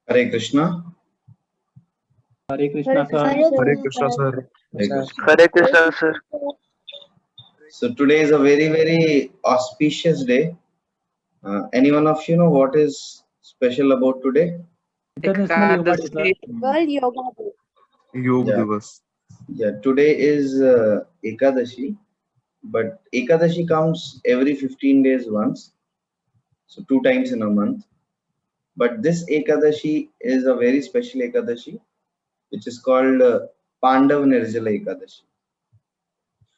Hare Krishna. Hare Krishna, sir. Hare Krishna, sir. Hare Krishna. Hare Krishna, sir. So today is a very, very auspicious day. Any one of you know what is special about today? International Yoga Day, sir. Ekadasi. World Yoga Day. Yog Yeah, Divas. yeah. Today is Ekadashi, but Ekadashi comes every 15 days once, so 2 times in a month. But this Ekadashi is a very special Ekadashi, which is called Pandav Nirjala Ekadashi.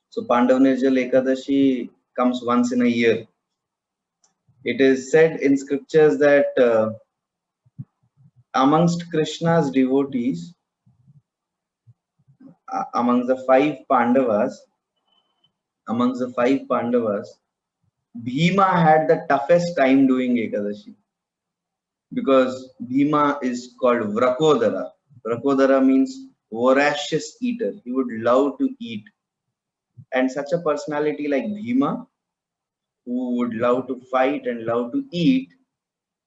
So Pandav Nirjala Ekadashi comes once in a year. It is said in scriptures that amongst Krishna's devotees, amongst the five Pandavas, Bhima had the toughest time doing Ekadashi because Bhima is called Vrakodara. Vrakodara means voracious eater. He would love to eat, and such a personality like Bhima, who would love to fight and love to eat,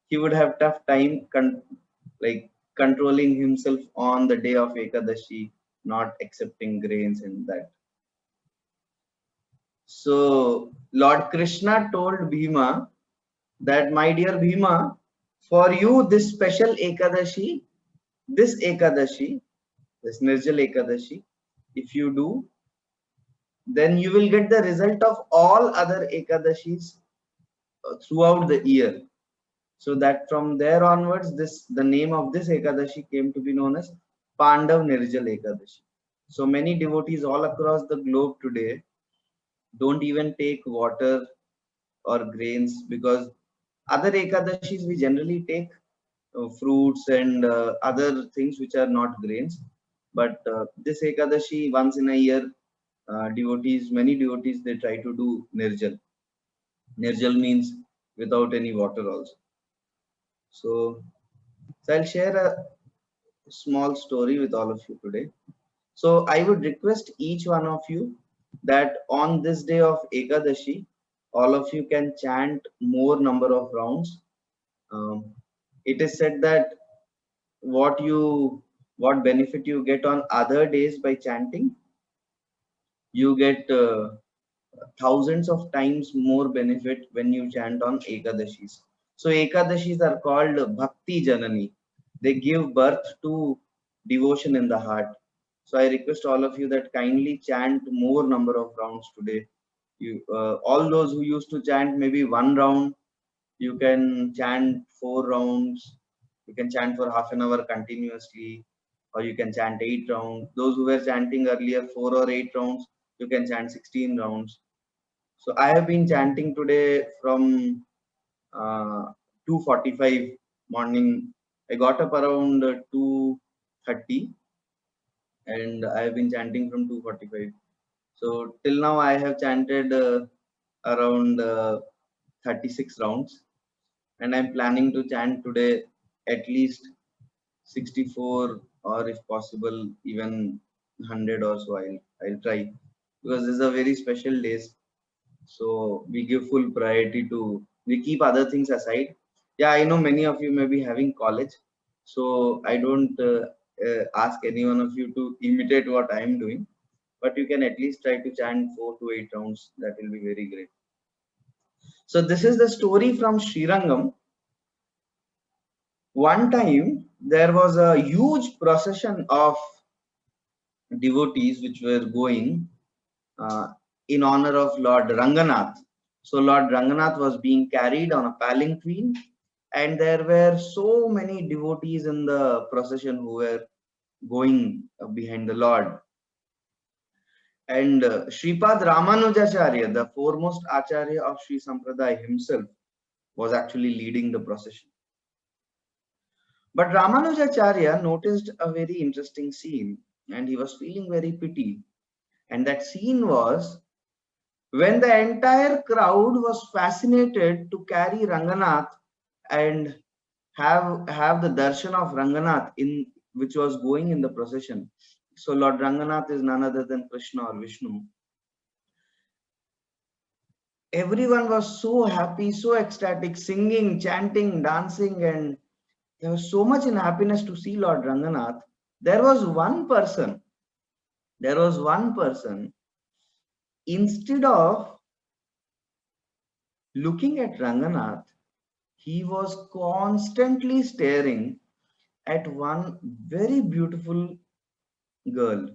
he would have tough time like controlling himself on the day of Ekadashi, not accepting grains and that. So Lord Krishna told Bhima that, my dear Bhima, for you this special Ekadashi, this Ekadashi, this Nirjal Ekadashi, if you do, then you will get the result of all other Ekadashis throughout the year. So that from there onwards, the name of this Ekadashi came to be known as Pandav Nirjal Ekadashi. So many devotees all across the globe today don't even take water or grains, because other Ekadashis we generally take fruits and other things which are not grains. But this Ekadashi, once in a year, many devotees, they try to do Nirjal. Nirjal means without any water also. So I'll share a small story with all of you today. So I would request each one of you that on this day of Ekadashi, all of you can chant more number of rounds. It is said that what benefit you get on other days by chanting, you get thousands of times more benefit when you chant on Ekadashis. So Ekadashis are called Bhakti Janani. They give birth to devotion in the heart. So I request all of you that kindly chant more number of rounds today. You all those who used to chant maybe one round, you can chant 4 rounds. You can chant for half an hour continuously, or you can chant 8 rounds. Those who were chanting earlier 4 or 8 rounds, you can chant 16 rounds. So I have been chanting today from 2:45 morning. I got up around 2:30, and I have been chanting from 2:45. So till now I have chanted around 36 rounds, and I'm planning to chant today at least 64, or if possible even 100 or so. I'll try, because this is a very special day. So we give full priority to, we keep other things aside. Yeah, I know many of you may be having college, so I don't ask any one of you to imitate what I am doing, but you can at least try to chant 4 to 8 rounds. That will be very great. So this is the story from Srirangam. One time there was a huge procession of devotees which were going in honor of Lord Ranganath. So Lord Ranganath was being carried on a palanquin, and there were so many devotees in the procession who were going behind the Lord. And Sripad Ramanujacharya, the foremost Acharya of Sri Sampradaya himself, was actually leading the procession. But Ramanujacharya noticed a very interesting scene, and he was feeling very pity. And that scene was when the entire crowd was fascinated to carry Ranganath and have the darshan of Ranganath, in which was going in the procession. So Lord Ranganath is none other than Krishna or Vishnu. Everyone was so happy, so ecstatic, singing, chanting, dancing, and They were so much in happiness to see Lord Ranganath. There was one person, instead of looking at Ranganath, he was constantly staring at one very beautiful girl.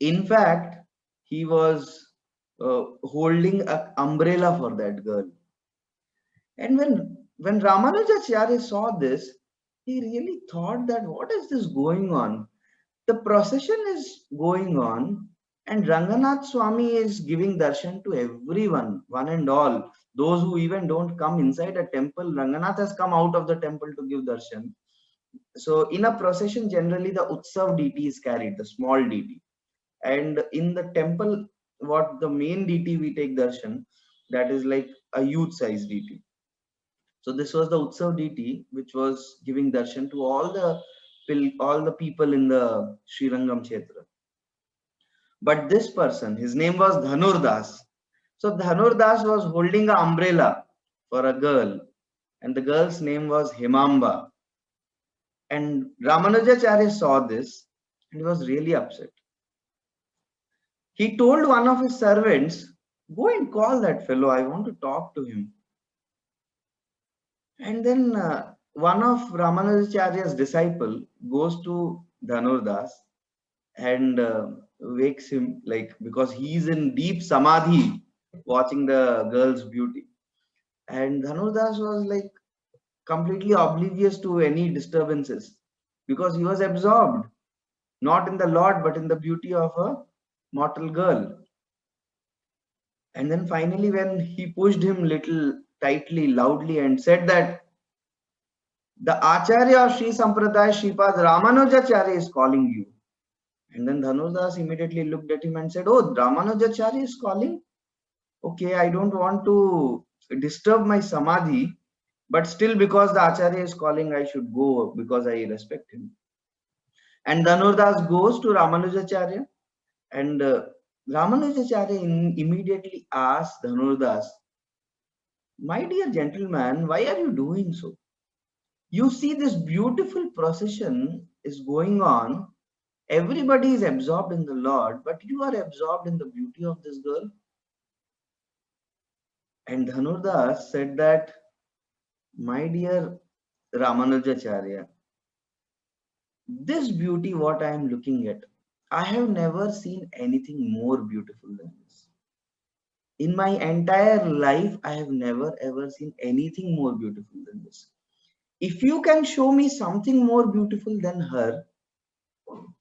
In fact, he was holding an umbrella for that girl. And when Ramanujacharya saw this, he really thought that what is this going on? The procession is going on, and Ranganath Swami is giving darshan to everyone, one and all. Those who even don't come inside a temple, Ranganath has come out of the temple to give darshan. So in a procession, generally the Utsav deity is carried, the small deity. And in the temple, what the main deity we take darshan, that is like a youth size deity. So this was the Utsav deity, which was giving darshan to all the people in the Srirangam Kshetra. But this person, his name was Dhanurdas. So Dhanurdas was holding an umbrella for a girl, and the girl's name was Himamba. And Ramanujacharya saw this and he was really upset. He told one of his servants, "Go and call that fellow, I want to talk to him." And then one of Ramanujacharya's disciple goes to Dhanurdas and wakes him, like, because he's in deep samadhi watching the girl's beauty. And Dhanurdas was like completely oblivious to any disturbances because he was absorbed, not in the Lord, but in the beauty of a mortal girl. And then finally, when he pushed him little tightly, loudly, and said that the Acharya of Sri Sampradaya Sripad Ramanujacharya is calling you. And then Dhanurdas immediately looked at him and said, "Oh, Ramanujacharya is calling? Okay, I don't want to disturb my samadhi, but still because the Acharya is calling, I should go because I respect him." And Dhanurdas goes to Ramanujacharya, and Ramanujacharya immediately asks Dhanurdas, "My dear gentleman, why are you doing so? You see this beautiful procession is going on. Everybody is absorbed in the Lord, but you are absorbed in the beauty of this girl." And Dhanurdas said that, "My dear Ramanujacharya, this beauty what I am looking at, I have never seen anything more beautiful than this. In my entire life, I have never ever seen anything more beautiful than this. If you can show me something more beautiful than her,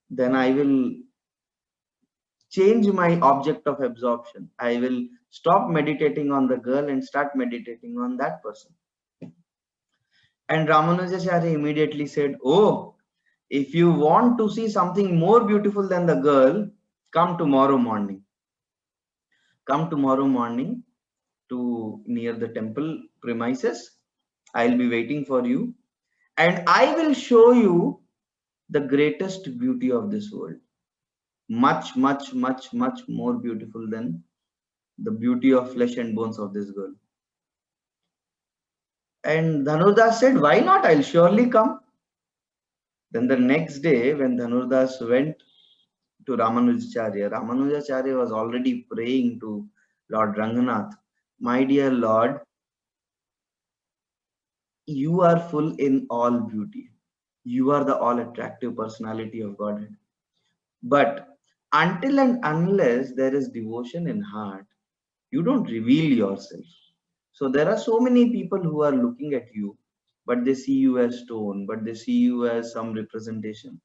then I will change my object of absorption. I will stop meditating on the girl and start meditating on that person." And Ramanujacharya immediately said, "Oh, if you want to see something more beautiful than the girl, come tomorrow morning. Come tomorrow morning to near the temple premises. I'll be waiting for you. And I will show you the greatest beauty of this world. Much, much, much, much more beautiful than the beauty of flesh and bones of this girl." And Dhanurdas said, "Why not? I'll surely come." Then the next day, when Dhanurdas went to Ramanujacharya, Ramanujacharya was already praying to Lord Ranganath, "My dear Lord, you are full in all beauty. You are the all attractive personality of Godhead. But until and unless there is devotion in heart, you don't reveal yourself. So there are so many people who are looking at you, but they see you as stone, but they see you as some representation.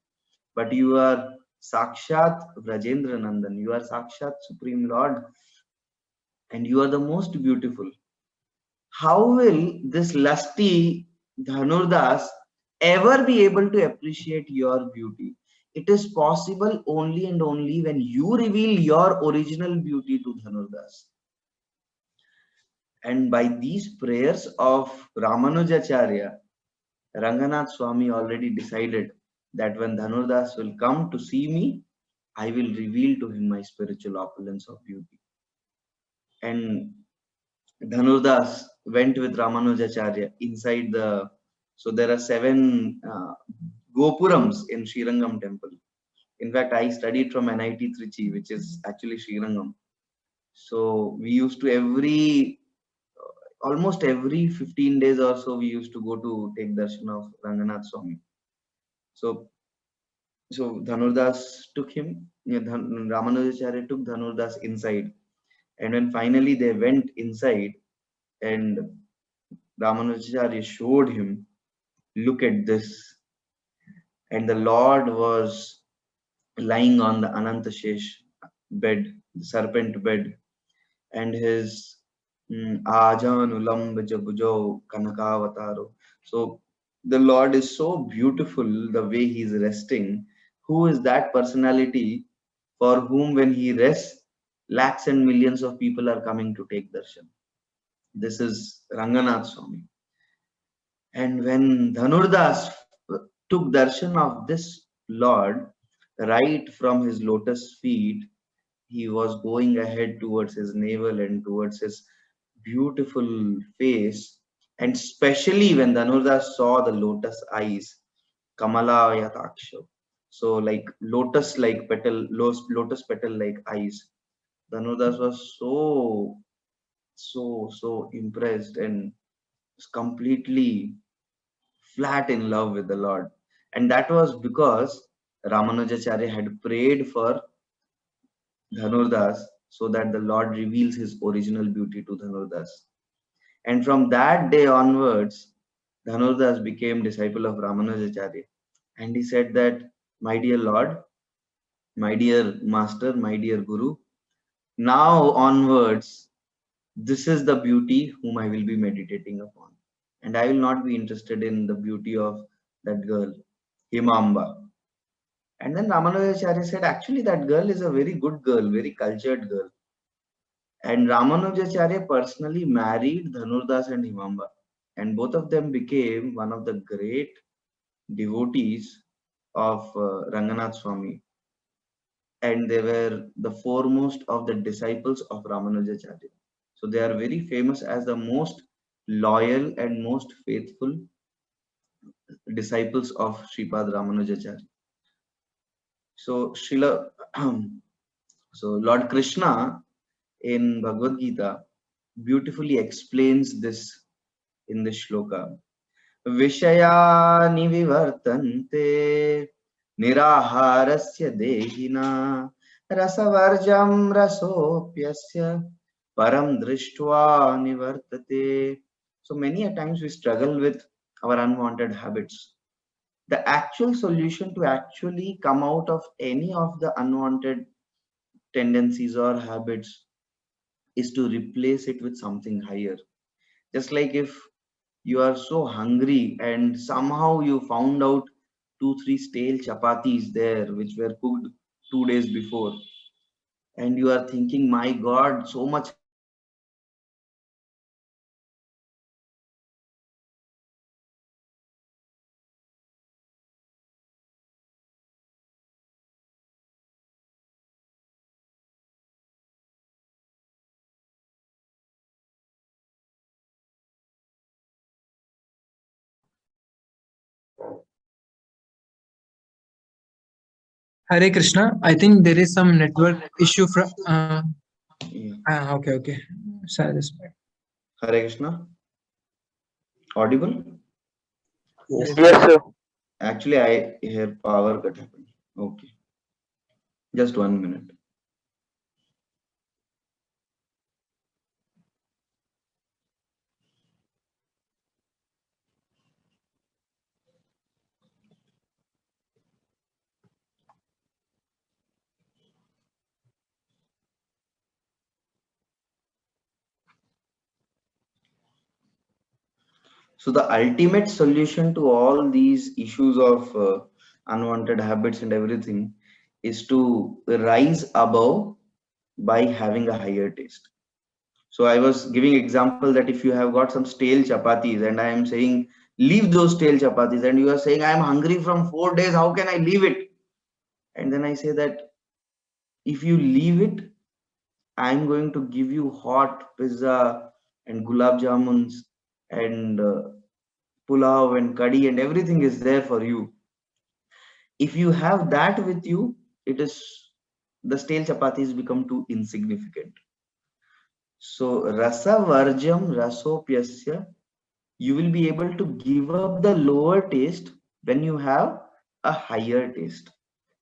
But you are Sakshat Vrajendra Nandan, you are Sakshat Supreme Lord, and you are the most beautiful. How will this lusty Dhanurdas ever be able to appreciate your beauty? It is possible only and only when you reveal your original beauty to Dhanurdas." And by these prayers of Ramanujacharya, Ranganath Swami already decided that when Dhanurdas will come to see me, I will reveal to him my spiritual opulence of beauty. And Dhanurdas went with Ramanujacharya inside the So there are 7 Gopurams in Srirangam temple. In fact, I studied from NIT Trichy, which is actually Srirangam. So we used to almost every 15 days or so, we used to go to take darshan of Ranganath Swami. So Dhanurdas took him, Ramanujacharya took Dhanurdas inside. And when finally they went inside and Ramanujacharya showed him, look at this. And the Lord was lying on the Anantashesh bed, the serpent bed, and his Ajanulam Bujao Kanakavataro. So the Lord is so beautiful the way he's resting. Who is that personality for whom when he rests, lakhs and millions of people are coming to take darshan? This is Ranganath Swami. And when Dhanurdas took darshan of this Lord right from his lotus feet, he was going ahead towards his navel and towards his beautiful face. And especially when Dhanurdas saw the lotus eyes, Kamala Yataksha. So like lotus like petal, lotus petal like eyes. Dhanurdas was so impressed and was completely flat in love with the Lord. And that was because Ramanujacharya had prayed for Dhanurdas so that the Lord reveals his original beauty to Dhanurdas. And from that day onwards, Dhanurdas became disciple of Ramanujacharya. And he said that, my dear Lord, my dear Master, my dear Guru, now onwards, this is the beauty whom I will be meditating upon. And I will not be interested in the beauty of that girl, Himamba. And then Ramanujacharya said, actually, that girl is a very good girl, very cultured girl. And Ramanujacharya personally married Dhanurdas and Himamba. And both of them became one of the great devotees of Ranganath Swami. And they were the foremost of the disciples of Ramanujacharya. So they are very famous as the most loyal and most faithful disciples of Sripad Ramanujacharya. So so Lord Krishna in Bhagavad Gita beautifully explains this in this shloka. Vishayani vivartante niraharasya dehina rasavarjam rasopyasya param drishtva nivartate. So many a times we struggle with our unwanted habits. The actual solution to actually come out of any of the unwanted tendencies or habits is to replace it with something higher. Just like if you are so hungry and somehow you found out 2 3 stale chapatis there which were cooked 2 days before, and you are thinking, my God, so much Hare Krishna. I think there is some network issue from. Yeah. Okay, okay. Sorry, this. Hare Krishna. Audible? Yes, sir. Actually, I hear power cut happened. Okay. Just 1 minute. So the ultimate solution to all these issues of unwanted habits and everything is to rise above by having a higher taste. So I was giving example that if you have got some stale chapatis and I am saying leave those stale chapatis, and you are saying I am hungry from 4 days, how can I leave it? And then I say that if you leave it, I am going to give you hot pizza and gulab jamuns and pulao and curry and everything is there for you. If you have that with you, it is, the stale chapatis become too insignificant. So rasa varjam rasopyasya, you will be able to give up the lower taste when you have a higher taste.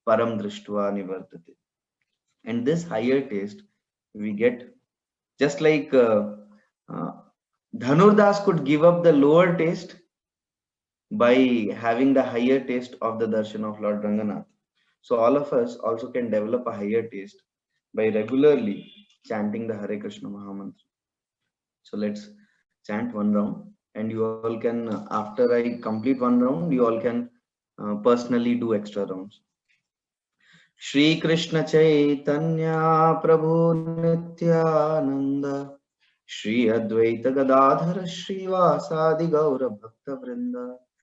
Param drishtva nivartate. And this higher taste we get just like Dhanurdas could give up the lower taste by having the higher taste of the darshan of Lord Ranganath. So all of us also can develop a higher taste by regularly chanting the Hare Krishna Mahamantra. So let's chant one round, and you all can, after I complete one round, you all can personally do extra rounds. Shri Krishna Chaitanya Prabhu Nityananda Shri Advaita Gadadhara Shri Vasadi Gaura Bhakta Vrinda